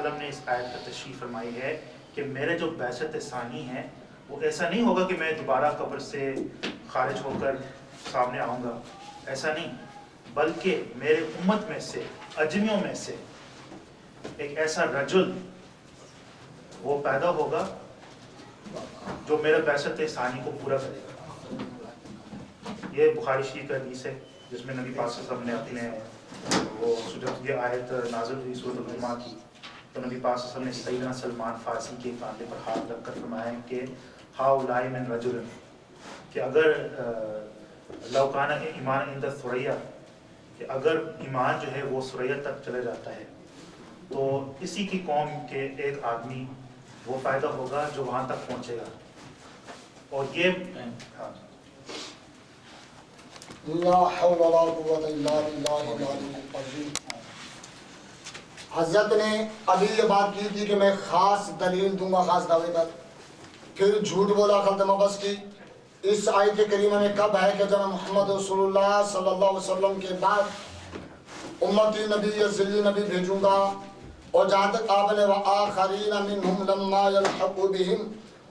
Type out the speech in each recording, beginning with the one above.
وسلم نے اس آیت پر تشریح فرمائی ہے کہ میرے جو بعثت ثانی ہے وہ ایسا نہیں ہوگا کہ میں دوبارہ قبر سے خارج ہو کر سامنے آؤں گا، ایسا نہیں، بلکہ میرے امت میں سے اجمیوں میں سے ایک ایسا رجل وہ پیدا ہوگا جو میرے بعثت ثانی کو پورا کرے گا۔ یہ بخاری شریف کا حدیث ہے جس میں نبی پاک صلی اللہ علیہ وسلم نے اپنے وہ جب یہ آیت نازل ہوئی سورۃ الجمعہ کی تو نبی پاک صلی اللہ علیہ وسلم نے سیدنا سلمان فارسی کے کاندھے پر ہاتھ رکھ کر فرمایا کہ ہاؤلائی من رجل، کہ اگر لو کان ایمان عند ثریا، کہ اگر ایمان جو ہے وہ ثریا تک چلے جاتا ہے تو اسی کی قوم کے ایک آدمی وہ پیدا ہوگا جو وہاں تک پہنچے گا۔ اور یہ لا حول ولا قوت الا باللہ العلی العظیم۔ حضرت نے ابھی یہ بات کی تھی کہ میں خاص دلیل دوں گا، خاص دعوے پر، پھر جھوٹ بولا خلطمہ بس کی۔ اس آیت کریمہ میں کب ہے کہ جب محمد رسول اللہ صلی اللہ علیہ وسلم کے بعد امتی نبی یا ذلی نبی بھیجوں گا، اور جہاں تک آپ نے وآخرین منہم لما یلحق بہم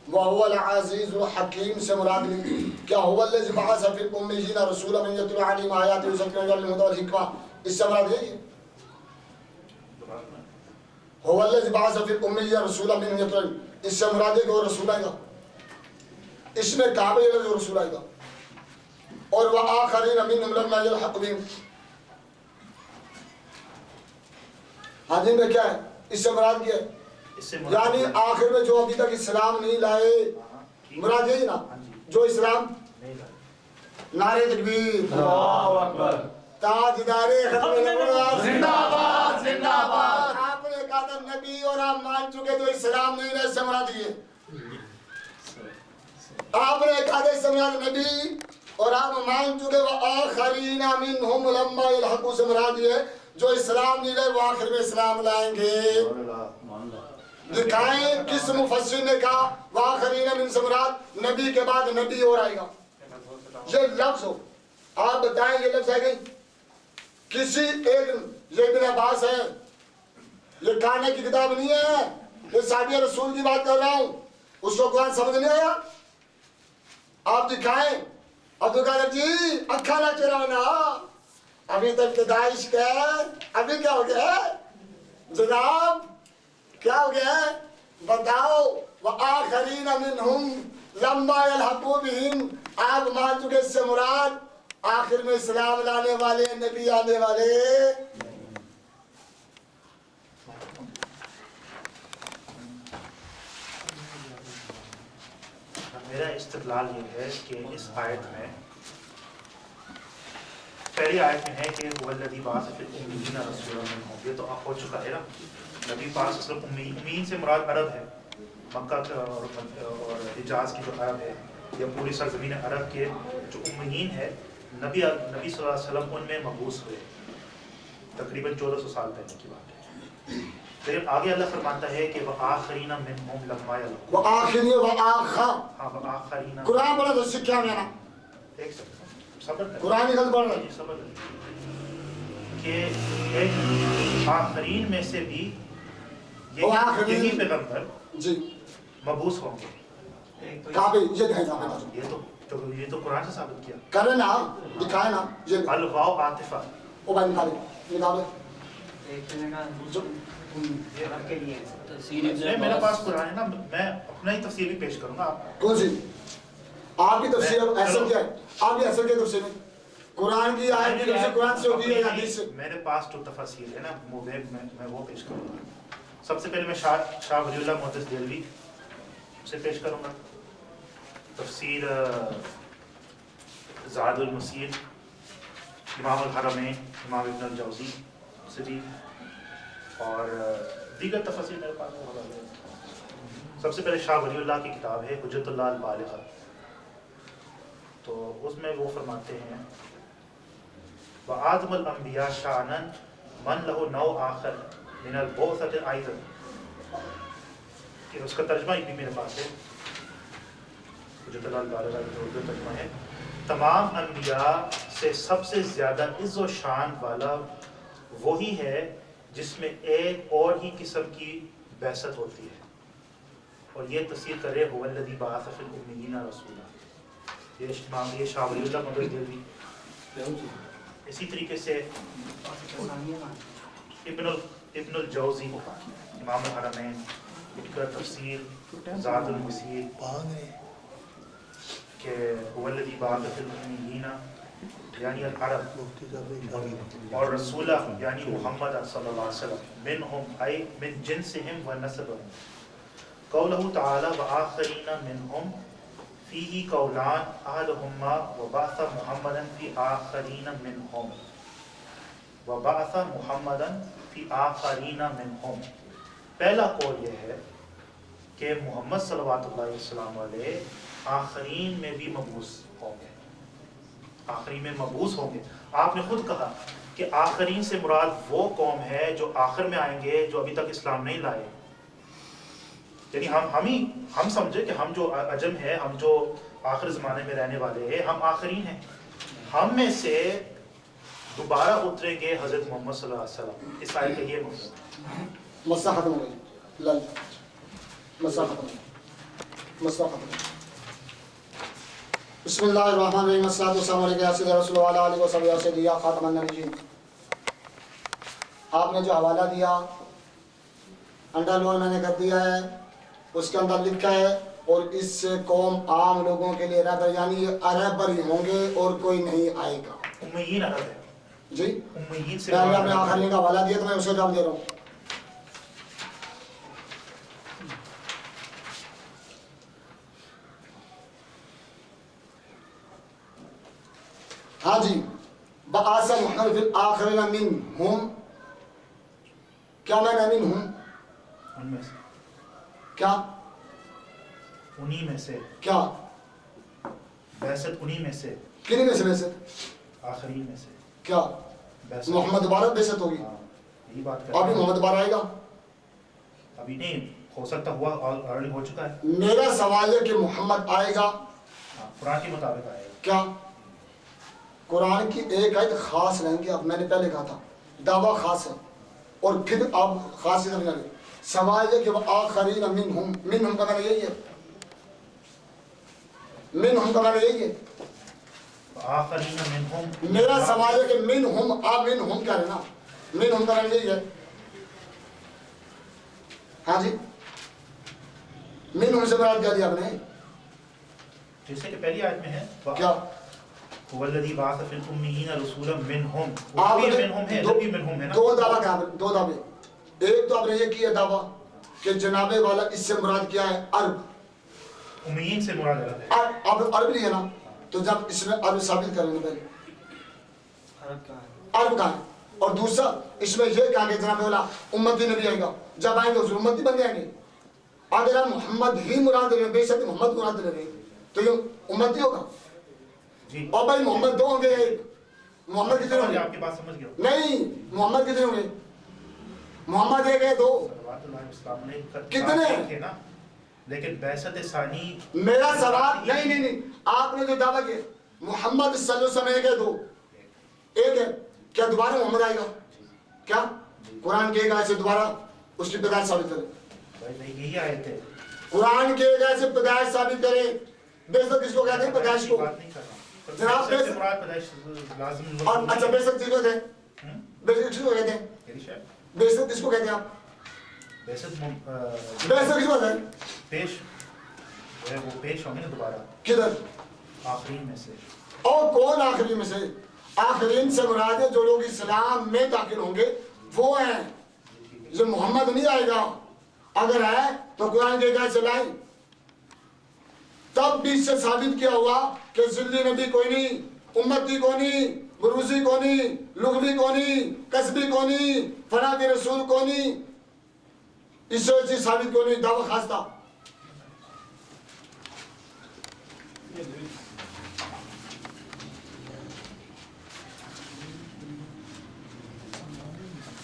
وَهُوَ الْعَزِيزُ الْحَكِيمُ سے مراد لی کیا هو الذی بعث فی الأمیین رسولا من یتلو علیہم آیاتہ ویذکرہم بالہدی والحکمہ، اس سے مراد یہی ہے هو الذی بعث فی الأمیین رسولا من یتلو، اس سے مراد ہے کہ وہ رسول آئے گا، اس میں کہا بھی ہے جو رسول آئے گا۔ اور وآخرین منہم لما یلحق بہم، حدیث میں کیا ہے، اس سے مراد کیا ہے، یعنی آخر میں جو ابھی تک اسلام نہیں لائے، مراد یہی نا جو اسلام نعرہ تکبیر، اللہ اکبر، تاجدار ختم نبوت زندہ باد زندہ باد۔ آپ نے کہا تھا نبی اور آپ مان چکے تو اسلام نہیں لائے، اس سے مراد یہ، آپ نے کہا تھا اس سے مراد نبی اور آپ مان چکے وآخرین منہم لما یلحقوا سے مراد یہ جو اسلام نہیں لائے وہ آخر میں اسلام لائیں گے۔ دکھائیں کس مفسر نے کہا وآخرین من سے مراد نبی کے بعد نبی اور آئے گا، یہ لفظ ہو، آپ بتائیں یہ لفظ ہے گئی کسی ایک، یہ ابن عباس ہے، یہ کہنے کی کتاب نہیں ہے، یہ صحابی رسول کی بات کر رہا ہوں، اس کو قرآن سمجھ نہیں آیا، آپ دکھائیں۔ عبدالقادر جی اکھا نہ چرانا، ابھی تک پیدائش کا ابھی کیا ہو گیا ہے جناب، کیا ہو گیا ہے بتاؤ۔ وآخرین منہم لما یلحقوا بہم، آپ مان چکے اس سے مراد آخر میں اسلام لانے والے نبی آنے والے۔ میرا استدلال یہ ہے کہ اس آیت میں پہلی آیت میں ہے کہ هو الذی بعث فی الأمیین رسولا منہم، یہ تو اب ہو چکا ہے نا، نبی پاک صلی اللہ علیہ وسلم امین سے مراد عرب ہے، مکہ اور حجاز کی جو عرب ہے یا پوری سرزمین عرب کے جو امیین ہے، نبی صلی اللہ علیہ وسلم ان میں مبعوث ہوئے تقریباً 1400 سال پہلے کی بات ہے۔ لیکن آگے اللہ فرماتا ہے کہ وآخرین منہم لما یلحقوا، وآخرین وآخر، ہاں وآخرین، قرآن پڑھا تو سکھ کیا میرا، ایک سیکنڈ صبر کریں، قرآن ہی غلط پڑھ رہا ہے، صبر کریں کہ ایک آخرین میں سے بھی یہی پیغمبر جی مبعوث ہوں گے۔ کہاں پہ یہ دکھائیں گا، یہ تو قرآن سے ثابت کیا، کریں نا دکھائیں نا، یہ الواو عاطفہ، او بھائی نکالے میرے پاس قرآن ہے نا، میں اپنا ہی تفسیر بھی پیش کروں گا۔ آپ کون سی آپ کی تفسیر ایسا کیا ہے، آپ کی ایسا کیا تفسیر ہے، قرآن کی آیت کی تفسیر قرآن سے ہوگی یا حدیث سے؟ میرے پاس جو تفاسیر ہے نا میں وہ پیش کروں گا۔ سب سے پہلے میں شاہ ولی اللہ محدث دہلوی سے پیش کروں گا، تفسیر زاد المسیر امام الحرمین امام ابن الجوزی سے بھی، اور دیگر تفاسیر میرے پاس موجود ہے۔ سب سے پہلے شاہ ولی اللہ کی کتاب ہے حجت اللہ البالغہ، تو اس میں وہ فرماتے ہیں وآدم الانبیاء شانن من لہو نو آخر من البعثۃ ایضا، کہ اس کا ترجمہ بھی میرے پاس ہے، حجت اللہ البالغہ کا اردو ترجمہ ہے، تمام انبیاء سے سب سے زیادہ عز و شان والا وہی ہے جس میں ایک اور ہی قسم کی بعثت ہوتی ہے، اور یہ تصدیق کرے هو الذی بعث فی الامیین رسولا. یہ شاہ ولی اللہ مدد دہلوی. اسی طریقے سے ابن الجوزی امام الحرمین ان کا تفسیر زاد المسیر کہ هو الذی بعث فی الامیین یعنی العرب، اور رسولہ یعنی محمد صلی اللہ علیہ وسلم، منہم ای من جنسہم و نسبہم. قولہ تعالی وآخرین منہم فیہ قولان احدہما وبعث محمدا فی آخرین منہم وبعث محمدا فی آخرین منہم. پہلا قول یہ ہے کہ محمد صلوات اللہ علیہ وسلم علیہ آخرین میں بھی مبعوث ہوں گے، آخرین میں مبعوث ہوں گے. آپ نے خود کہا کہ آخرین سے مراد وہ قوم ہے جو آخر میں آئیں گے، جو ابھی تک اسلام نہیں لائے. یعنی ہم سمجھے کہ ہم جو عجم ہے، ہم جو آخر زمانے میں رہنے والے ہیں، ہم آخرین ہیں. ہم میں سے دوبارہ اتریں گے حضرت محمد صلی اللہ علیہ وسلم. اس آیت کا یہ مطلب مسئلہ ختم ہو گئی، مسئلہ ختم ہو گئی، مسئلہ ختم ہو گئی. بسم اللہ الرحمن الرحیم. الصلاۃ والسلام علیکم یا سیدنا رسول اللہ علیہ وسلم یا خاتم النبیین. آپ نے جو حوالہ دیا انڈر لون میں نے کر دیا ہے، اس کے اندر لکھا ہے اور اس سے قوم عام لوگوں کے لیے رہبر، یعنی عرب ہی ہوں گے اور کوئی نہیں آئے گا. امیین عرب ہے جی، امیین سے میں نے اپنے آخری کا حوالہ دیا تو میں اسے جواب دے رہا ہوں. ہاں جی، بعث محمد فی الآخرین منہم. کیا میں امین ہوں؟ ان میں سے، کیا انہی میں سے، کیا بعثت انہی میں سے، کنہیں میں سے بیست؟ آخرین میں سے کیا بعثت. محمد دوبارہ بیست ہوگی؟ ہاں، یہی بات کر ابھی محمد دوبارہ آئے گا؟ ابھی نہیں ہو سکتا، ہوا آلریڈی ہو چکا ہے. میرا سوال ہے کہ محمد آئے گا؟ ہاں، قرآن کے مطابق آئے گا. کیا قرآن کی ایک آیت خاص رہیں گی؟ اب میں نے پہلے کہا تھا دعویٰ خاص ہے اور پھر آپ خاص ادھر لگے. سوال ہے کہ وہ آخرین منہم، منہم کا معنی یہی ہے، منہم کا معنی یہی ہے. آخرین منہم، میرا سوال ہے کہ منہم، آپ منہم کہہ رہے نا، منہم کا معنی یہی ہے. ہاں جی، منہم سے مراد کیا دیا آپ نے؟ جیسے کہ پہلی آیت میں ہے کیا هو الذی بعث فی الامیین رسولا منہم. آپ وہ بھی نے منہم ہے، بھی منہم ہے نا. دو دعویٰ کیا؟ دو دعوے. ایک تو آپ نے یہ کیا دعویٰ کہ جناب والا اس سے مراد کیا ہے؟ عرب. امیین سے مراد عرب ہے. آپ عرب نہیں ہے نا، تو جب اس میں عرب ثابت کریں گے پہلے عرب کہاں ہے. اور دوسرا اس میں یہ کہا کہ جناب والا امتی نبی آئے گا، جب آئیں گے حضور امتی بن جائیں گے. اگر ہم محمد ہی مراد لے بے شک محمد مراد لے رہے تو یہ امتی ہوگا. جی، اور بھائی محمد دو ہوں گے، ایک محمد کتنے ہوں گے؟ آپ کی بات سمجھ گیا. نہیں، محمد کتنے ہوں گے؟ محمد ایک ہے، دو صلوات اللہ علیہ وسلم نے کتنے تھے نا، لیکن بعثت ثانی. میرا سوال نہیں، آپ نے جو دعویٰ کیا محمد صلی اللہ علیہ وسلم ایک ہے، دو ایک ہے، کیا دوبارہ محمد آئے گا؟ کیا قرآن کے ایک آیت سے دوبارہ اس کی پیدائش ثابت کرے؟ بھائی یہی آیت ہے. قرآن کے ایک آیت سے پیدائش ثابت کرے. بیسک کس کو کہتے ہیں؟ پیدائش کو. بات نہیں کر رہا ہوں. جناب بعثت سے مراد پیدائش لازم. اور اچھا بیسک کس کو کہتے ہیں؟ بیسک کس کو کہتے ہیں؟ بیسک کس کو کہتے ہیں آپ؟ بعثت بیسک کس کو کہتے ہیں؟ پیش وہ پیش ہوں گے نا دوبارہ کدھر؟ آخرین میں سے. اور کون آخرین میں سے؟ آخرین سے مراد ہے جو لوگ اسلام میں داخل ہوں گے وہ ہیں. جو محمد نہیں آئے گا، اگر ہے تو قرآن کے ایک سے لائیں. تب بھی اس سے ثابت کیا ہوا کہ ذلی نبی کوئی نہیں، امتی کو نہیں، بروزی کو نہیں، لغوی کو نہیں، کسبی کو نہیں، فنا کے رسول کو نہیں. اس سے چیز ثابت کو نہیں، دعویٰ خاص تھا.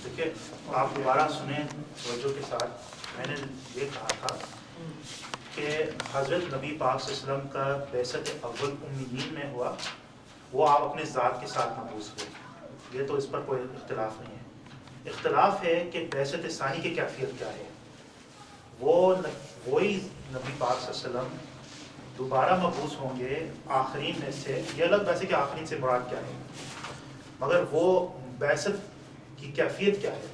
دیکھیں آپ دوبارہ سنیں توجہ کے ساتھ. میں نے یہ کہا تھا کہ حضرت نبی پاک صلی اللہ علیہ وسلم کا بعثت اول امیین میں ہوا، وہ آپ اپنے ذات کے ساتھ مبعوث ہوئے. یہ تو اس پر کوئی اختلاف نہیں ہے. اختلاف ہے کہ بعثت ثانی کی کیفیت کیا ہے. وہی نبی پاک صلی اللہ علیہ وسلم دوبارہ مبعوث ہوں گے آخرین میں سے. یہ الگ ویسے کہ آخرین سے مراد کیا ہے, مگر وہ بعثت کی کیفیت کیا ہے,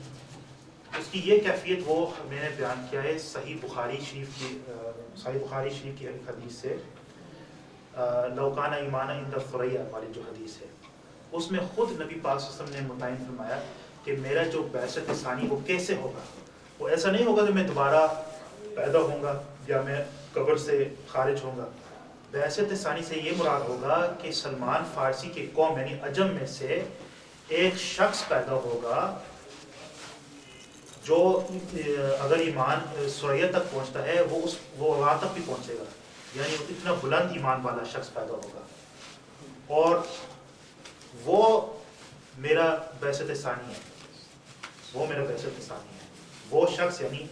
اس کی یہ کیفیت وہ میں نے بیان کیا ہے صحیح بخاری شریف کی ایک حدیث سے, لو کان ایمان عند ثریا والی جو حدیث ہے, اس میں خود نبی پاک صلی اللہ علیہ وسلم نے متعین فرمایا کہ میرا جو بعثت ثانی وہ کیسے ہوگا. وہ ایسا نہیں ہوگا کہ میں دوبارہ پیدا ہوں گا یا میں قبر سے خارج ہوں گا. بعثت ثانی سے یہ مراد ہوگا کہ سلمان فارسی کی قوم یعنی عجم میں سے ایک شخص پیدا ہوگا جو اگر ایمان سریا تک پہنچتا ہے وہ وہاں تک بھی پہنچے گا, یعنی اتنا بلند ایمان والا شخص پیدا ہوگا, اور وہ میرا بعثت ثانی ہے. وہ میرا بعثت ثانی ہے. وہ شخص یعنی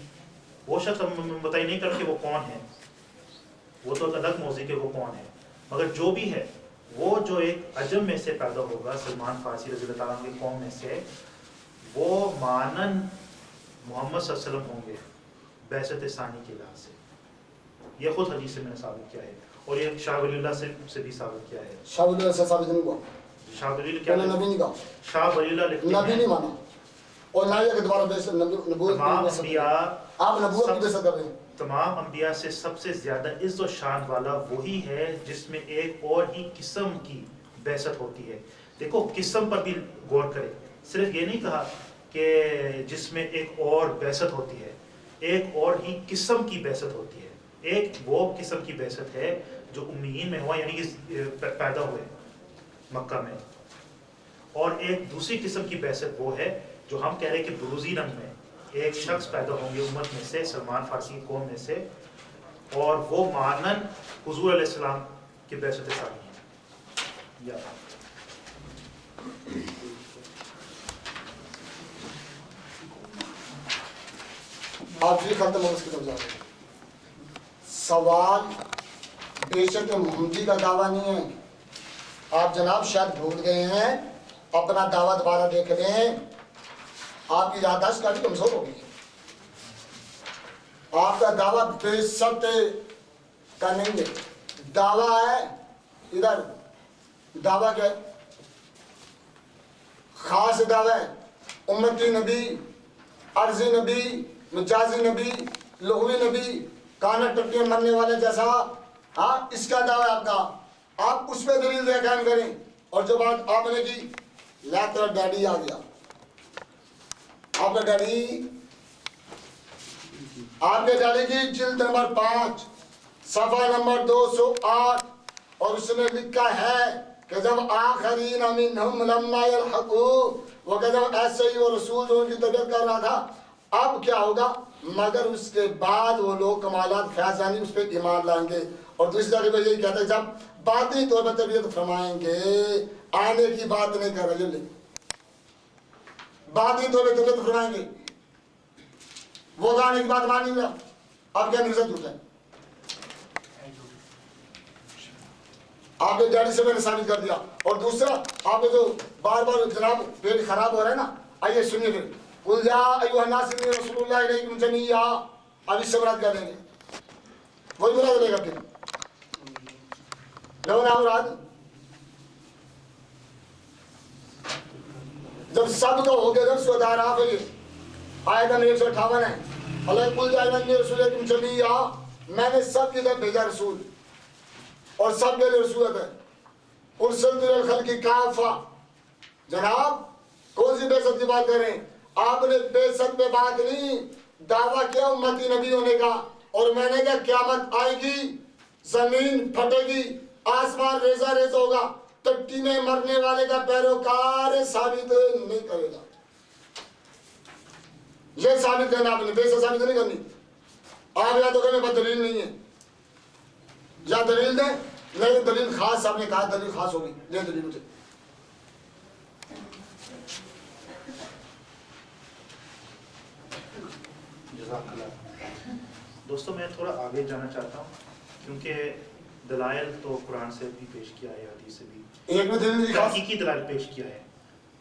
وہ شخص ہم بتائی نہیں کر کہ وہ کون ہے, وہ تو الگ موضوع کہ وہ کون ہے, مگر جو بھی ہے وہ جو ایک عجم میں سے پیدا ہوگا سلمان فارسی رضی اللہ تعالیٰ عنہ کی قوم میں سے, وہ مانن محمد صلی اللہ علیہ وسلم ہوں گے بعثت ثانی کے لحاظ سے. یہ خود حدیث سے میں نے ثابت کیا ہے, اور یہ شاہ ولی اللہ سے بھی ثابت کیا ہے. شاہ ولی اللہ سے ثابت نہیں ہوا. شاہ ولی اللہ کیا نبی نہیں کہا, شاہ ولی اللہ لکھتے نبی نہیں مانا, اور نہ یہ کہ دوبارہ نبوت تمام انبیاء آپ نبوت کی بیعت کر رہے ہیں. تمام انبیاء سے سب سے زیادہ عز و شان والا وہی ہے جس میں ایک اور ہی قسم کی بعثت ہوتی ہے. دیکھو قسم پر بھی غور کرے, صرف یہ نہیں کہا کہ جس میں ایک اور بعثت ہوتی ہے, ایک اور ہی قسم کی بعثت ہوتی ہے. ایک وہ قسم کی بعثت ہے جو امیین میں ہوا یعنی کہ پیدا ہوئے مکہ میں, اور ایک دوسری قسم کی بعثت وہ ہے جو ہم کہہ رہے ہیں کہ بروزی رنگ میں ایک شخص پیدا ہوں گے امت میں سے, سلمان فارسی کی قوم میں سے, اور وہ مانن حضور علیہ السلام کی بعثت ثانی ہے. آپ یہ ختم ہو اس کی طرف جا رہے ہیں. سوال بیشک محمدی کا دعویٰ نہیں ہے. آپ جناب شاید بھول گئے ہیں, اپنا دعویٰ دوبارہ دیکھ لیں. آپ کی یادداشت کافی کمزور ہو گئی ہے. آپ کا دعویٰ بیشک کا نہیں ہے. دعویٰ ہے ادھر, دعویٰ کیا ہے؟ خاص دعویٰ ہے امتی نبی, عرضی نبی, مجازی نبی, لغوی نبی, کانا ٹٹیاں مرنے والے جیسا. ہاں اس کا دعویٰ ہے آپ کا. آپ اس پہ دلیل دے قائم کریں. اور جو بات آپ نے کی لیٹر ڈیڈی آ گیا, آپ کا ڈیڈی, آپ کے ڈیڈی کی جلد نمبر 5 صفحہ نمبر 208, اور اس نے لکھا ہے کہ جب آخرین منہم لما یلحقوا, وہ کہ جب ایسے ہی وہ رسول جو ان کی طبیعت کر رہا تھا, اب کیا ہوگا مگر اس کے بعد وہ لوگ کمالات فیضانی اس پہ ایمان لائیں گے. اور دوسری جگہ پہ یہی کہتے ہیں جب باطنی طور پر تربیت فرمائیں گے, آنے کی بات نہیں کر رہے, باطنی طور پر تربیت فرمائیں گے, وہ آنے کی بات مانی گا. اب کیا نرزت جھوٹ ہے. آپ نے ڈیڈی سے میں نے ثابت کر دیا. اور دوسرا آپ نے جو بار بار جناب پیٹ خراب ہو رہا ہے نا, آئیے سنیے پھر. قل یا ایھا الناس انی رسول اللہ الیکم جمیعا, اب اس سے مراد کیا لیں گے؟ وہی مراد لے گا پھر لو نہ مراد. جب سب کا ہو گیا جب سودار آپ ہے, آیت نمبر 158 ہے, اللہ قل یا ایھا رسول الیکم جمیعا, میں نے سب کی طرف بھیجا رسول, اور سب کے لیے رسولت ہے. ارسلت الی الخلق کافہ. جناب کون سی بعثت کی بات کر رہے ہیں آپ؟ نے بعثت پہ بات نہیں, دعویٰ کیا امتی نبی ہونے کا, اور میں نے کہا قیامت آئے گی, زمین پھٹے گی, آسمان ریزہ ریز ہوگا, ٹٹی میں مرنے والے کا پیروکار ثابت نہیں کرے گا. یہ ثابت کرنا آپ نے, بعثت ثابت نہیں کرنی. آپ یا تو کہیں دلیل نہیں ہے, یا دلیل دیں, نہیں دلیل خاص آپ نے کہا دلیل خاص ہوگی, لیں دلیل مجھے. دوستوں میں تھوڑا آگے جانا چاہتا ہوں کیونکہ دلائل تو قرآن سے بھی پیش کیا ہے, حدیث سے بھی ایک میں دلیل خاص حقیقی دلائل پیش کیا ہے.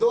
2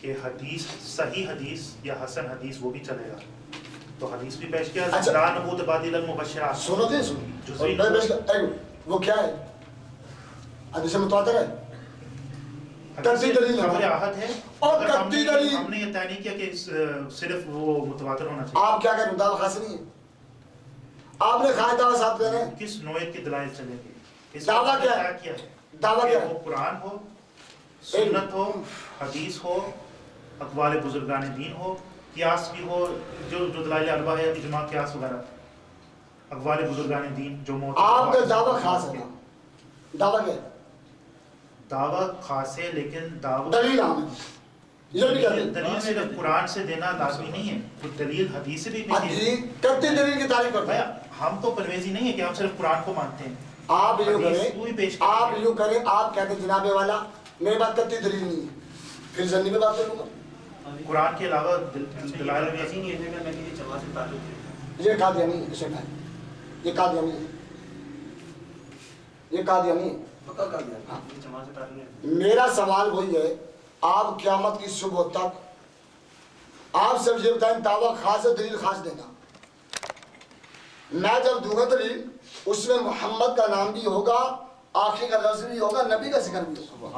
کہ حدیث صحیح حدیث یا حسن حدیث وہ بھی چلے گا. تو حدیث بھی پیش کیا اچھا. لا نبوت بعد المبشرات. سنو جی جزوی وہ کیا ہے؟ حدیث متواتر ہے، قطعی دلیل خبر ہے احد ہے اور مگر قطعی دلیل. ہم نے یہ طے نہیں کیا کہ صرف وہ متواتر ہونا چاہیے. آپ کیا کہیں دعویٰ خاص نہیں ہے، آپ نے خواہ دعویٰ صاحب دینا ہے. کس نوعیت کی دلائل چلیں گے؟ اس دعویٰ میں کیا طے ہے؟ کیا ہے دعویٰ کہ کیا ہے؟ وہ قرآن ہو، سنت ہو، حدیث ہو، اقوال بزرگان دین ہو، قیاس بھی ہو، جو دلائل اربعہ ہے، اجماع قیاس وغیرہ، اقوال بزرگان دین جو آپ کا دعویٰ خاص ہے نا، دعویٰ کیا ہے؟ دعویٰ خاص ہے لیکن دعویٰ دلیل عام ہے، یہ بھی کہتے ہیں دلیل صرف قرآن سے دینا لازمی نہیں ہے، وہ دلیل حدیث سے بھی نہیں ہے. حدیث قطعی دلیل کی تعریف کرتے ہیں. ہم تو پرویزی نہیں ہے کہ ہم صرف قرآن کو مانتے ہیں. آپ یوں حدیث کو بھی پیش کریں، کریں. آپ یوں کریں، آپ کہتے ہیں جناب والا میرے بات قطعی دلیل نہیں ہے، پھر زنی میں بات کروں گا. قرآن کے علاوہ دلائل میں یہ قادیانی ہے، اسے کہیں یہ قادیانی ہے، یہ قادیانی ہے. میرا سوال وہی ہے، آپ قیامت کی صبح تک آپ صرف یہ بتائیں دعویٰ خاص ہے، دلیل خاص دینا. میں جب دوں گا دلیل اس میں محمد کا نام بھی ہوگا، آخری کا لفظ بھی ہوگا، نبی کا ذکر بھی ہوگا.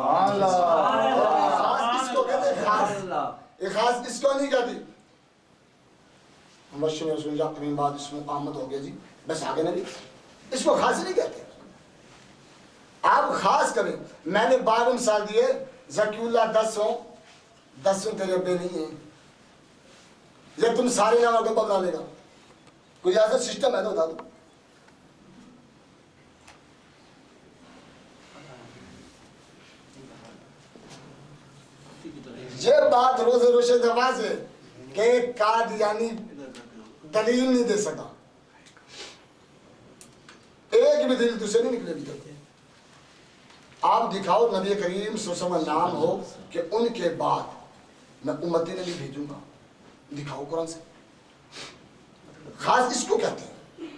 خاص اس کو کہتے ہیں، خاص یہ خاص اس کو نہیں کہتی. مبشر رسول اللہ امین بعد اس میں احمد ہو گیا جی بس آگے نبی، اس کو خاص نہیں کہتے. آپ خاص کریں. میں نے 12 مثال دیے، ذکی اللہ 10 تیرے ابے نہیں ہیں، یہ تم سارے نام کو بنا لے گا. کوئی ایسا سسٹم ہے تو بتا دو. یہ بات روز روشن نواز ہے کہ قادیانی دلیل نہیں دے سکا، ایک بھی دلیل دوسرے نہیں نکلے بھی تک. آپ دکھاؤ نبی کریم صلی اللہ علیہ وسلم نام ہو کہ ان کے بعد میں امتی نبی بھیجوں گا، دکھاؤ قرآن سے. خاص اس کو کہتے ہیں.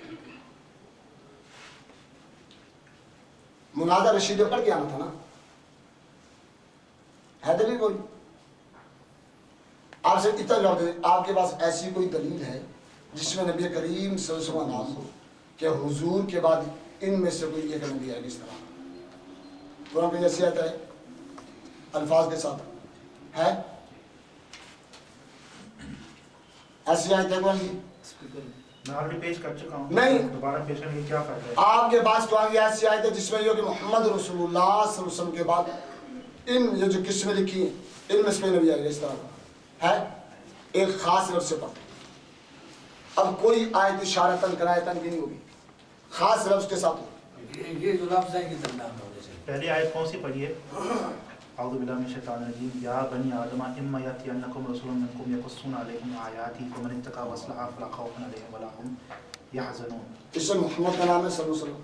مناظر رشید پڑھ کے آنا تھا نا، ہے دلیل کوئی؟ آپ سے اتنا جواب دیں، آپ کے پاس ایسی کوئی دلیل ہے جس میں نبی کریم صلی اللہ علیہ وسلم نام ہو کہ حضور کے بعد ان میں سے کوئی ایک نبی ہے اس طرح؟ قرآن کی جیسی آتا ہے الفاظ کے ساتھ ہے، ایسی آیت ہے قرآن کی؟ میں آلریڈی پیش کر چکا ہوں. نہیں. دوبارہ پیش کرنے کی کیا فائدہ ہے؟ آپ کے پاس قرآن کی ایسی آیت ہے جس میں یہ کہ محمد رسول اللہ صلی اللہ علیہ وسلم کے بعد ان یہ جو قسمیں لکھی ہیں ان میں سے کوئی نبی آئے اس طرح کا ہے، ایک خاص لفظ سے پڑھ. اب کوئی آیت اشارتاً کنایتاً کی نہیں ہوگی، خاص لفظ کے ساتھ ہوگی. یہ جو لفظ ہے کہ زندہ ہونے سے پہلی آیت کون سی پڑھی ہے؟ اعوذ باللہ من الشیطان الرجیم. یا بنی آدم اما یاتینکم رسول منکم یقصون علیکم آیاتی فمن اتقی واصلح فلا خوف علیہم ولا هم یحزنون. اس میں محمد کا نام ہے صلی اللہ علیہ وسلم.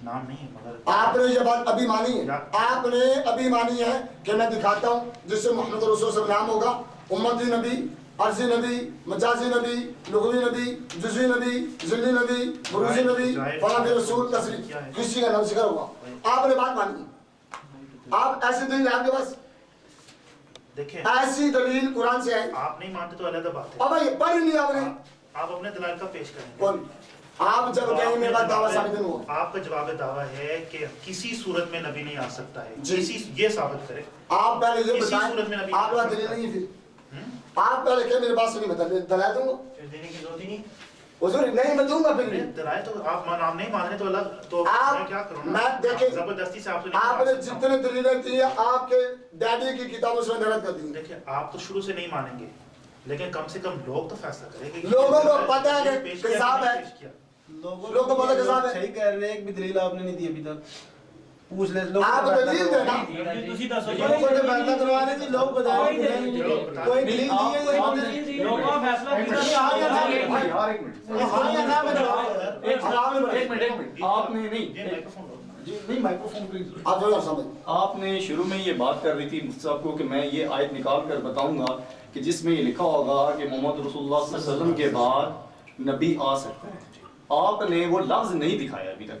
نام نہیں مگر آپ نے یہ بات ابھی مانی ہے، آپ نے ابھی مانی ہے کہ میں دکھاتا ہوں جس سے محمد رسول صلی اللہ علیہ وسلم نام ہوگا، امتی نبی، عرضی نبی، مجازی نبی، لغوی نبی، جزوی نبی، ذلی نبی، بروزی نبی، فلاں رسول تصریف کسی کا نام ذکر ہوگا. آپ نے بات مانی ہے. آپ ایسی دلیل آپ کے پاس دیکھیں ایسی دلیل قرآن سے ہے؟ آپ نہیں مانتے تو علیحدہ بات ہے. اب یہ پڑھ ہی نہیں آپ نے. آپ اپنے دلائل کا پیش کریں گے. کون آپ جب کہیں میرے بعد دعویٰ ثابت نہیں ہوا، آپ کا جواب دعویٰ ہے کہ کسی صورت میں نبی نہیں آ سکتا ہے. جی. یہ ثابت کرے. آپ پہلے یہ کسی صورت میں بتائیں نبی آپ کا دلیل نہیں ہے. پھر آپ پہلے کہ میرے پاس نہیں میں دلائل دوں گا. پھر دینے کی ضرورت ہی نہیں. حضور نہیں میں دوں گا. پھر بھی دلائل تو آپ نام نہیں مان رہے تو اللہ تو آپ میں کیا کروں؟ میں دیکھیں زبردستی سے آپ سے آپ نے جتنے دلیلیں دی ہیں آپ کے ڈیڈی کی کتابوں سے درد کر دی. دیکھیں آپ تو شروع سے نہیں مانیں گے لیکن کم سے کم لوگ تو فیصلہ کریں گے. لوگوں کو پتہ ہے کہ کذاب ہے. لوگوں کو پتہ کذاب ہے. صحیح کہہ رہے ہیں، ایک بھی دلیل آپ نے نہیں دی ابھی تک. پوچھ لیں لوگ. آپ دلیل دینا. تسی دسو لوگوں کو فیصلہ کروا دیں جی، لوگ بتائیں. کوئی دلیل دی ہے؟ لوگوں کا فیصلہ آپ نے نہیں جی نہیں مائکروفون پلیز. آپ جو سمجھ آپ نے شروع میں یہ بات کر رہی تھی مفتی صاحب کو کہ میں یہ آیت نکال کر بتاؤں گا کہ جس میں یہ لکھا ہوگا کہ محمد رسول اللہ صلی اللہ علیہ وسلم کے بعد نبی آ سکتا ہے. آپ نے وہ لفظ نہیں دکھایا ابھی تک.